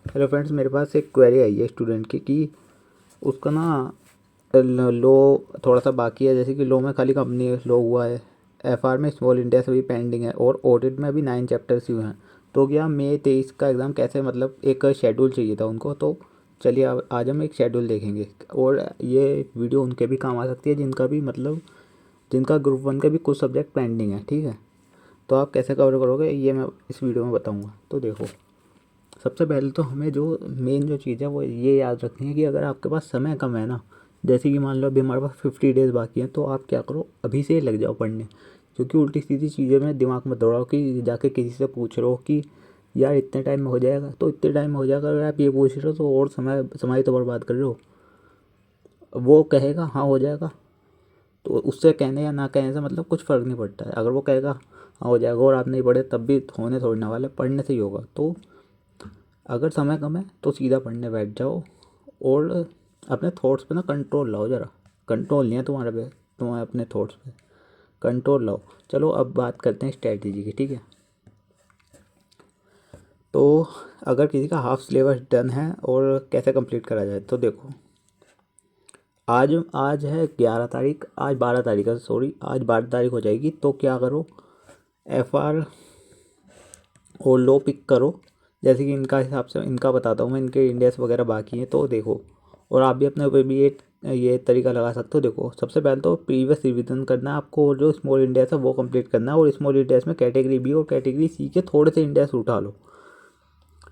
Hello friends, मेरे पास एक query आई है स्टूडेंट की कि उसका ना लो थोड़ा सा बाकी है। जैसे कि लो में खाली कंपनी लो हुआ है, एफआर में स्मॉल इंडिया से भी पेंडिंग है और ऑडिट में भी 9 चैप्टर्स हुए हैं। तो क्या मई 23 का एग्ज़ाम कैसे, मतलब एक शेड्यूल चाहिए था उनको। तो चलिए आज हम एक शेड्यूल देखेंगे और ये वीडियो उनके भी काम आ सकती है जिनका भी मतलब जिनका ग्रुप 1 का भी कुछ सब्जेक्ट पेंडिंग है। ठीक है, तो आप कैसे कवर करोगे ये मैं इस वीडियो में बताऊँगा। तो देखो, सबसे पहले तो हमें जो मेन जो चीज़ है वो ये याद रखनी है कि अगर आपके पास समय कम है ना, जैसे कि मान लो अभी हमारे पास 50 डेज़ बाकी हैं, तो आप क्या करो, अभी से लग जाओ पढ़ने। क्योंकि उल्टी सीधी चीज़ें में दिमाग में दौड़ाओ कि जाके किसी से पूछ रहे हो कि यार इतने टाइम में हो जाएगा, तो इतने टाइम में हो जाएगा। अगर आप ये पूछ रहे हो तो और समय समय तो बर्बाद कर रहे हो। वो कहेगा हाँ हो जाएगा, तो उससे कहने या ना कहने से मतलब कुछ फ़र्क नहीं पड़ता है। अगर वो कहेगा हाँ हो जाएगा और आप नहीं पढ़े तब भी होने थोड़ी ना वाले, पढ़ने से ही होगा। तो अगर समय कम है तो सीधा पढ़ने बैठ जाओ और अपने थॉट्स पे ना कंट्रोल लाओ। ज़रा कंट्रोल नहीं है तुम्हारे पे, तुम्हारे अपने थॉट्स पे कंट्रोल लाओ। चलो अब बात करते हैं स्ट्रैटेजी की। ठीक है, तो अगर किसी का हाफ सिलेबस डन है और कैसे कंप्लीट करा जाए, तो देखो आज आज है 11 तारीख, आज 12 तारीख है, सॉरी आज 12 तारीख हो जाएगी। तो क्या करो, एफ आर और लो पिक करो। जैसे कि इनका हिसाब से इनका बताता हूँ मैं, इनके इंडेक्स वगैरह बाकी हैं तो देखो। और आप भी अपने ऊपर भी ये तरीका लगा सकते हो। देखो सबसे पहले तो प्रीवियस रिवीजन करना है आपको और जो स्मॉल इंडेक्स है वो कंप्लीट करना है। और स्मॉल इंडेक्स में कैटेगरी बी और कैटेगरी सी के थोड़े से इंडेक्स उठा लो।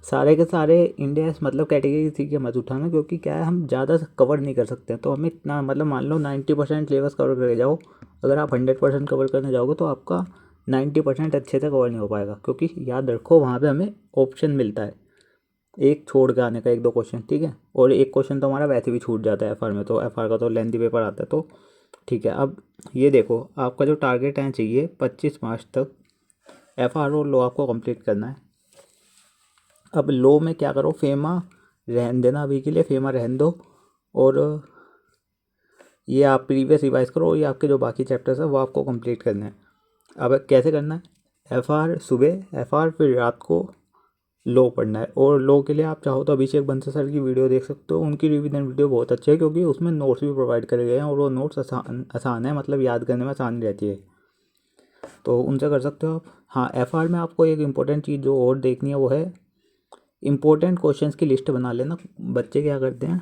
सारे के सारे इंडेक्स मतलब कैटेगरी सी के मत उठाना, क्योंकि क्या है हम ज़्यादा कवर नहीं कर सकते। तो हमें इतना मतलब मान लो 90% सिलेबस कवर करके जाओ। अगर आप 100% कवर करने जाओगे तो आपका 90% अच्छे से कवर नहीं हो पाएगा। क्योंकि याद रखो वहाँ पे हमें ऑप्शन मिलता है एक छोड़ के आने का, 1-2 क्वेश्चन। ठीक है, और एक क्वेश्चन तो हमारा वैसे भी छूट जाता है एफ आर में, तो एफ आर का तो लेंथी पेपर आता है। तो ठीक है, अब ये देखो आपका जो टारगेट है चाहिए 25 मार्च तक एफ आर और लो आपको कंप्लीट करना है। अब लो में क्या करो, फेमा रहन देना अभी के लिए, फेमा रहन दो। और ये आप प्रीवियस रिवाइज करो और ये आपके जो बाकी चैप्टर्स है वो आपको कंप्लीट करना है। अब कैसे करना है, एफ आर सुबह, एफ आर फिर रात को लो पढ़ना है। और लो के लिए आप चाहो तो अभिषेक बंसल सर की वीडियो देख सकते हो। उनकी रिवीजन वीडियो बहुत अच्छी है क्योंकि उसमें नोट्स भी प्रोवाइड करे गए हैं और वो नोट्स आसान आसान है, मतलब याद करने में आसानी रहती है। तो उनसे कर सकते हो आप। हाँ, एफ आर में आपको एक इम्पोर्टेंट चीज़ जो और देखनी है वो है इम्पोर्टेंट क्वेश्चंस की लिस्ट बना लेना। बच्चे क्या करते हैं,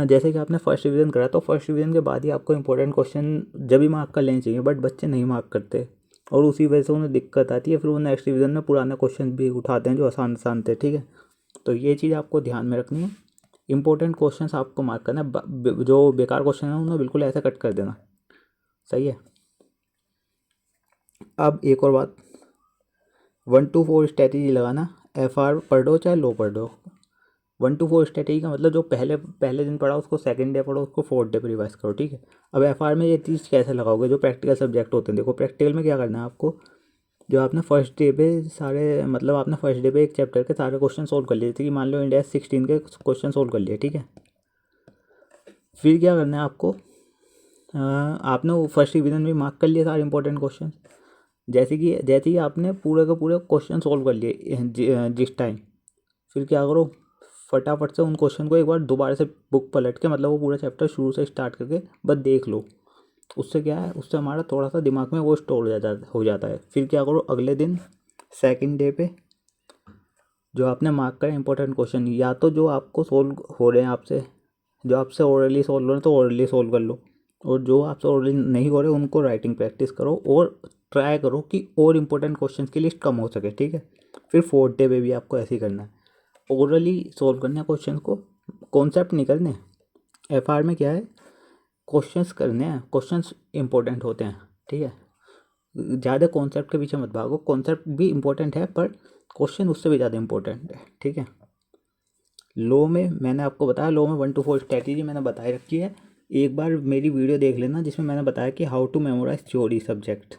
जैसे कि आपने फर्स्ट रिवीजन करा तो फर्स्ट रिवीजन के बाद ही आपको इंपॉर्टेंट क्वेश्चन जब भी मार्क कर लेने चाहिए, बट बच्चे नहीं मार्क करते और उसी वजह से उन्हें दिक्कत आती है। फिर वो नेक्स्ट रिवीजन में पुराने क्वेश्चन भी उठाते हैं जो आसान आसान थे। ठीक है, तो ये चीज़ आपको ध्यान में रखनी है। इंपॉर्टेंट क्वेश्चन आपको मार्क करना है, जो बेकार क्वेश्चन है उन्हें बिल्कुल ऐसा कट कर देना। सही है। अब एक और बात, 1 to 4 स्ट्रैटेजी लगाना। एफ आर पढ़ लो चाहे लो पढ़ लो, 1 to 4 स्ट्रैटेजी का मतलब जो पहले पहले दिन पढ़ा उसको सेकंड डे पढ़ो, उसको फोर्थ डे पर रिवाइज करो। ठीक है, अब एफ आर में ये चीज़ कैसे लगाओगे, जो प्रैक्टिकल सब्जेक्ट होते हैं। देखो प्रैक्टिकल में क्या करना है आपको, जो आपने फर्स्ट डे पे सारे मतलब आपने फर्स्ट डे पे एक चैप्टर के सारे क्वेश्चन सोल्व कर लिए, जैसे कि मान लो इंडिया 16 के क्वेश्चन सोल्व कर लिए। ठीक है, फिर क्या करना है आपको, आपने वो फर्स्ट रिवीजन भी मार्क कर लिए सारे इंपॉर्टेंट क्वेश्चन। जैसे ही आपने पूरे के पूरे क्वेश्चन सोल्व कर लिए जिस टाइम, फिर क्या करो, फटाफट से उन क्वेश्चन को एक बार दोबारा से बुक पलट के मतलब वो पूरा चैप्टर शुरू से स्टार्ट करके बस देख लो। उससे क्या है, उससे हमारा थोड़ा सा दिमाग में वो स्टोर हो जाता है। फिर क्या करो, अगले दिन सेकंड डे पे जो आपने मार्क करा इंपॉर्टेंट क्वेश्चन, या तो जो आपको सोल्व हो रहे हैं आपसे, जो आपसे ओरली सोल्व हो रहे हैं तो ओरली सोल्व कर लो, और जो आपसे ओरली नहीं हो रहे उनको राइटिंग प्रैक्टिस करो और ट्राई करो कि और इंपॉर्टेंट क्वेश्चन की लिस्ट कम हो सके। ठीक है, फिर फोर्थ डे पे भी आपको ऐसे ही करना है, ओरली सोल्व करना है क्वेश्चन को, कॉन्सेप्ट नहीं करने। एफ आर में क्या है, क्वेश्चंस करने हैं, क्वेश्चंस इंपॉर्टेंट होते हैं। ठीक है, ज़्यादा कॉन्सेप्ट के पीछे मत भागो, कॉन्सेप्ट भी इंपॉर्टेंट है पर क्वेश्चन उससे भी ज़्यादा इंपॉर्टेंट है। ठीक है, लो में मैंने आपको बताया, लो में 1 to 4 स्ट्रैटेजी मैंने बताई रखी है। एक बार मेरी वीडियो देख लेना जिसमें मैंने बताया कि how to memorise theory subject.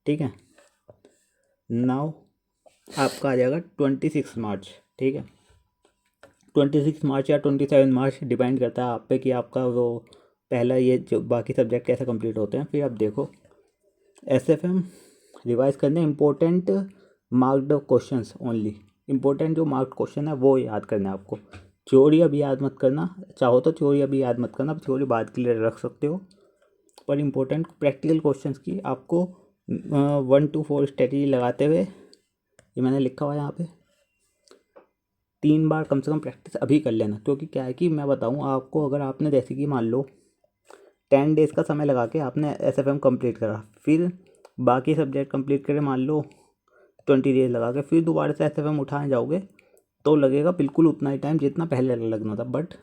ठीक है, नाउ आपका आ जाएगा 26 मार्च। ठीक है, 26 मार्च या 27 मार्च डिपेंड करता है आप पे कि आपका वो पहला ये जो बाकी सब्जेक्ट कैसे कंप्लीट होते हैं। फिर आप देखो एस एफ एम रिवाइज करने, important marked questions only, important जो मार्क्ड क्वेश्चन है वो याद करना है आपको। थ्योरी अभी याद मत करना, चाहो तो थ्योरी अभी याद मत करना, थ्योरी बाद के लिए रख सकते हो, पर इंपॉर्टेंट प्रैक्टिकल क्वेश्चंस की आपको 1 to 4 स्ट्रेटेजी लगाते हुए, ये मैंने लिखा हुआ है यहाँ पे, 3 बार कम से कम प्रैक्टिस अभी कर लेना। क्योंकि क्या है कि मैं बताऊँ आपको, अगर आपने जैसे कि मान लो 10 डेज़ का समय लगा के आपने SFM कंप्लीट करा, फिर बाकी सब्जेक्ट कंप्लीट करे मान लो 20 डेज लगा के, फिर दोबारा से SFM उठाने जाओगे तो लगेगा बिल्कुल उतना ही टाइम जितना पहले लगना था। बट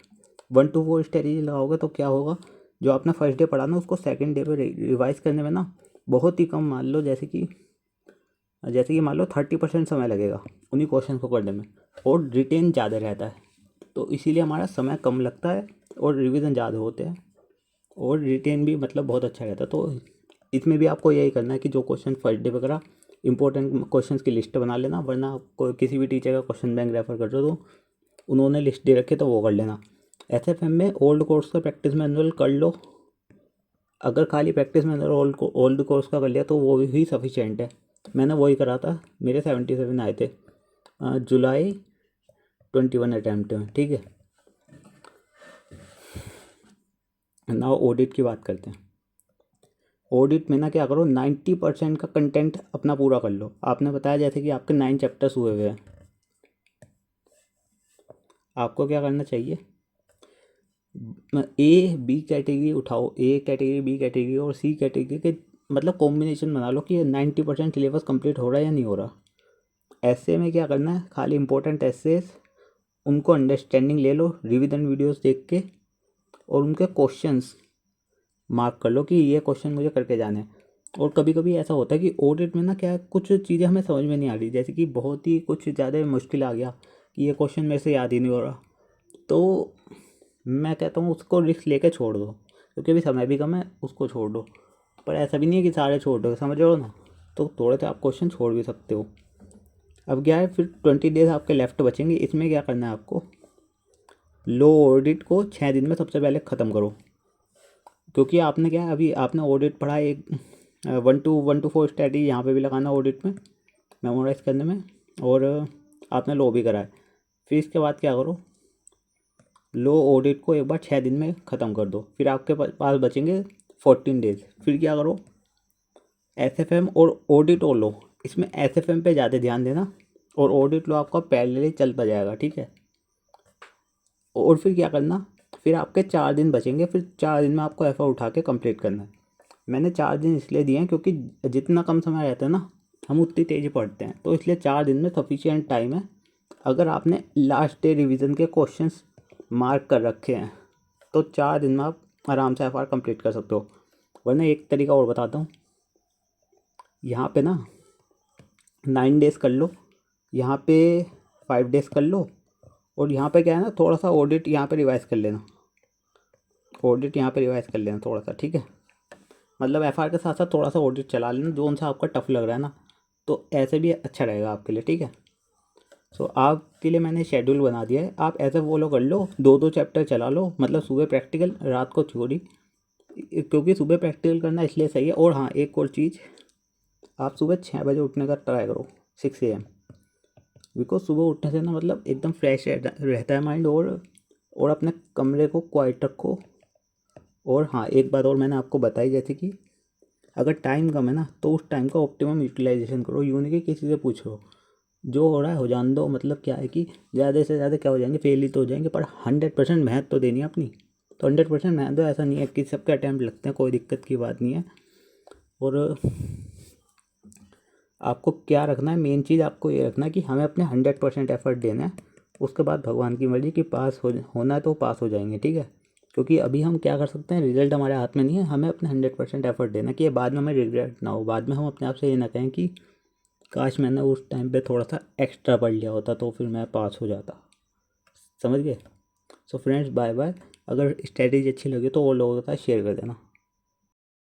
1 to 4 स्ट्रेटेजी लगाओगे तो क्या होगा, जो आपने फर्स्ट डे पढ़ा ना उसको सेकंड डे पे रिवाइज करने में ना बहुत ही कम, मान लो जैसे कि मान लो 30% समय लगेगा उन्हीं क्वेश्चन को करने में, और रिटेन ज़्यादा रहता है। तो इसीलिए हमारा समय कम लगता है और रिवीजन ज़्यादा होते हैं, और रिटेन भी मतलब बहुत अच्छा रहता है। तो इसमें भी आपको यही करना है कि जो क्वेश्चन फर्स्ट डे पे करा, इंपॉर्टेंट क्वेश्चंस की लिस्ट बना लेना, वरना कोई किसी भी टीचर का क्वेश्चन बैंक रेफर कर दो तो उन्होंने लिस्ट दे रखी है तो वो कर लेना। SFM में ओल्ड कोर्स का प्रैक्टिस मैनुअल कर लो, अगर खाली प्रैक्टिस मैनुअल ओल्ड कोर्स का कर लिया तो वो भी सफिशिएंट है। मैंने वही करा था, मेरे 77 आए थे जुलाई 21 अटैम्प्ट में, ठीक है। नाउ ऑडिट की बात करते हैं। ऑडिट में ना क्या करो, 90% का कंटेंट अपना पूरा कर लो। आपने बताया जैसे कि आपके 9 चैप्टर्स हुए हुए हैं, आपको क्या करना चाहिए, A B कैटेगरी उठाओ, A कैटेगरी, B कैटेगरी और C कैटेगरी के मतलब कॉम्बिनेशन बना लो कि 90% सिलेबस कंप्लीट हो रहा है या नहीं हो रहा। ऐसे में क्या करना है, खाली इंपॉर्टेंट एसेस उनको अंडरस्टैंडिंग ले लो, रिवीजन वीडियोस देख के, और उनके क्वेश्चंस मार्क कर लो कि ये क्वेश्चन मुझे करके जाने हैं। और कभी कभी ऐसा होता है कि ऑडिट में ना क्या है, कुछ चीज़ें हमें समझ में नहीं आ रही, जैसे कि बहुत ही कुछ ज़्यादा मुश्किल आ गया कि ये क्वेश्चन मेरे से याद ही नहीं हो रहा, तो मैं कहता हूँ उसको रिस्क लेके छोड़ दो, क्योंकि अभी समय भी कम है, उसको छोड़ दो। पर ऐसा भी नहीं है कि सारे छोड़ दो, समझ रहे हो ना, तो थोड़े तो आप क्वेश्चन छोड़ भी सकते हो। अब क्या है, फिर 20 डेज आपके लेफ्ट बचेंगे, इसमें क्या करना है आपको, लो ऑडिट को 6 दिन में सबसे पहले ख़त्म करो। क्योंकि आपने क्या है, अभी आपने ऑडिट पढ़ा, एक 1 to 4 स्ट्रेटजी यहाँ पे भी लगाना ऑडिट में मेमोराइज करने में, और आपने लो भी करा है। फिर इसके बाद क्या करो, लो ऑडिट को एक बार 6 दिन में ख़त्म कर दो, फिर आपके पास बचेंगे 14 डेज। फिर क्या करो, SFM और ऑडिट और लो, इसमें SFM पे ज़्यादा ध्यान देना, और ऑडिट लो आपका पैरेलली चलता जाएगा, ठीक है। और फिर क्या करना, फिर आपके 4 दिन बचेंगे, फिर 4 दिन में आपको एफर्ट उठा के कंप्लीट करना है। मैंने 4 दिन इसलिए दिए हैं क्योंकि जितना कम समय रहता है ना, हम उतनी तेज़ी पढ़ते हैं, तो इसलिए 4 दिन में सफिशिएंट टाइम है। अगर आपने लास्ट डे रिवीजन के क्वेश्चंस मार्क कर रखे हैं तो 4 दिन में आप आराम से एफआर कंप्लीट कर सकते हो। वरना एक तरीका और बताता हूँ, यहाँ पे ना 9 डेज़ कर लो, यहाँ पे 5 डेज़ कर लो, और यहाँ पे क्या है ना, थोड़ा सा ऑडिट यहाँ पे रिवाइज कर लेना, ऑडिट यहाँ पे रिवाइज कर लेना थोड़ा सा, ठीक है। मतलब एफआर के साथ साथ थोड़ा सा ऑडिट चला लेना, जो उनसे आपका टफ लग रहा है ना, तो ऐसे भी अच्छा रहेगा आपके लिए, ठीक है। सो आपके लिए मैंने शेड्यूल बना दिया है, आप ऐसे फॉलो कर लो, 2 चैप्टर चला लो, मतलब सुबह प्रैक्टिकल रात को थ्योरी, क्योंकि सुबह प्रैक्टिकल करना इसलिए सही है। और हाँ, एक और चीज़, आप सुबह 6 बजे उठने का ट्राई करो, 6 AM, बिकॉज सुबह उठने से ना मतलब एकदम फ्रेश रहता है माइंड, और अपने कमरे को क्वाइट रखो। और हाँ, एक बात और मैंने आपको बताई, जैसे कि अगर टाइम कम है ना तो उस टाइम का ऑप्टिमम यूटिलाइजेशन करो, यूँ नहीं कि किसी से पूछो, जो हो रहा है हो जान दो। मतलब क्या है कि ज़्यादा से ज़्यादा क्या हो जाएंगे, फेल ही तो हो जाएंगे, पर 100% मेहनत तो देनी है अपनी, तो 100% मेहनत दो। ऐसा नहीं है कि सबके अटैम्प्ट लगते हैं, कोई दिक्कत की बात नहीं है। और आपको क्या रखना है, मेन चीज़ आपको ये रखना है कि हमें अपने 100% एफर्ट देना है, उसके बाद भगवान की मर्ज़ी कि पास होना है तो पास हो जाएंगे, ठीक है। क्योंकि अभी हम क्या कर सकते हैं, रिजल्ट हमारे हाथ में नहीं है, हमें अपने 100% एफर्ट देना कि ये बाद में हमें रिग्रेट ना हो, बाद में हम अपने आप से ये ना कहें कि काश मैंने उस टाइम पे थोड़ा सा एक्स्ट्रा पढ़ लिया होता तो फिर मैं पास हो जाता। समझ गए। So friends, bye bye. अगर स्ट्रैटेजी अच्छी लगी तो और लोगों के साथ शेयर कर देना।